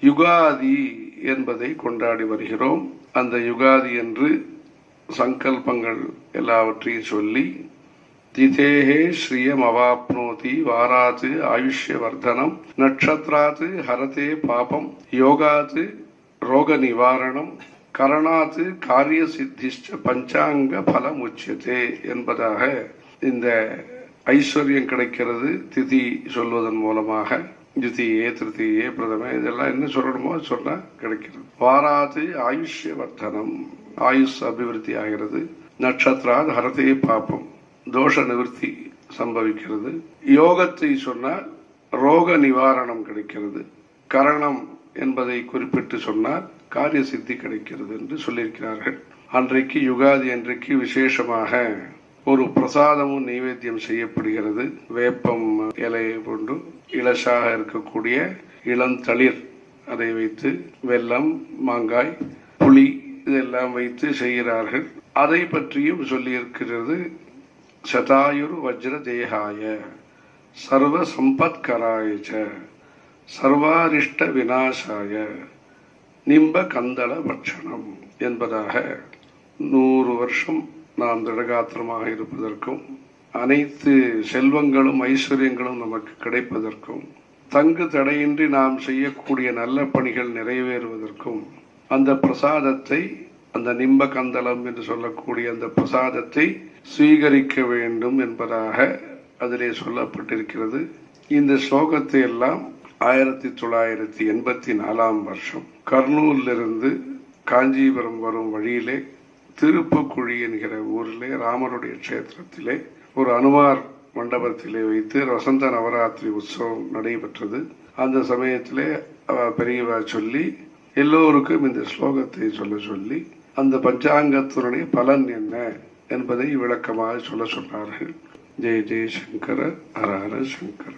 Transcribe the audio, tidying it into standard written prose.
யுகாதி என்பதை கொண்டாடி வருகிறோம். அந்த யுகாதி என்று சங்கல்பங்கள் எல்லாவற்றையும் சொல்லி, திதேஹே ஸ்ரீயம் அவாப்னோதி வாராத்து ஆயுஷ்ய வர்தனம் நட்சத்திராத்து ஹரதே பாபம் யோகாத்து ரோக நிவாரணம் கரணாத்து காரிய சித்திஷ்ட பஞ்சாங்க பலம் உச்சியதே என்பதாக இந்த ஐஸ்வர்யம் கிடைக்கிறது திதி சொல்வதன் மூலமாக. திதியே திருத்தியே பிரதம இதெல்லாம் என்ன சொல்லணுமோ சொன்னா கிடைக்கிறது. வாராது ஆயுஷ்ய வர்த்தனம், ஆயுஷ் அபிவிருத்தி ஆகிறது. நட்சத்திராத் ஹரதே பாப்பம், தோஷ நிவர்த்தி சம்பவிக்கிறது. யோகத்தை சொன்னால் ரோக நிவாரணம் கிடைக்கிறது. கரணம் என்பதை குறிப்பிட்டு சொன்னால் காரிய சித்தி கிடைக்கிறது என்று சொல்லியிருக்கிறார்கள். அன்றைக்கு யுகாதி அன்றைக்கு விசேஷமாக ஒரு பிரசாதமும் நைவேத்தியம் செய்யப்படுகிறது. வேப்பம் இலையை கொண்டு இளசாக இருக்கக்கூடிய இளந்தளிர் அதை வைத்து வெல்லம், மாங்காய், புளி இதெல்லாம் வைத்து செய்கிறார்கள். அதை பற்றியும் சொல்லியிருக்கிறது. சதாயுர் வஜ்ர தேகாய சர்வ சம்பத்கராய சர்வாரிஷ்ட விநாசாய நிம்ப கந்தள பட்சணம் என்பதாக 100 வருஷம் நாம் திடகாத்திரமாக இருப்பதற்கும், அனைத்து செல்வங்களும் ஐஸ்வர்யங்களும் நமக்கு கிடைப்பதற்கும், தங்கு தடையின்றி நாம் செய்யக்கூடிய நல்ல பணிகள் நிறைவேறுவதற்கும் அந்த பிரசாதத்தை, அந்த நிம்ப கந்தளம் என்று சொல்லக்கூடிய அந்த பிரசாதத்தை ஸ்வீகரிக்க வேண்டும் என்பதாக அதிலே சொல்லப்பட்டிருக்கிறது. இந்த ஸ்லோகத்தை எல்லாம் 1984 வருஷம் கர்னூலிலிருந்து காஞ்சிபுரம் வரும் வழியிலே திருப்புக்குழி என்கிற ஊரிலே ராமருடைய கஷேத்திரத்திலே ஒரு அனுமார் மண்டபத்திலே வைத்து வசந்த நவராத்திரி உற்சவம் நடைபெற்றது. அந்த சமயத்திலே பெரியவா சொல்லி எல்லோருக்கும் இந்த ஸ்லோகத்தை சொல்லி அந்த பஞ்சாங்கத்தினுடைய பலன் என்ன என்பதை விளக்கமாக சொல்ல சொன்னார்கள். ஜெய ஜெய சங்கர, ஹர ஹர சங்கர.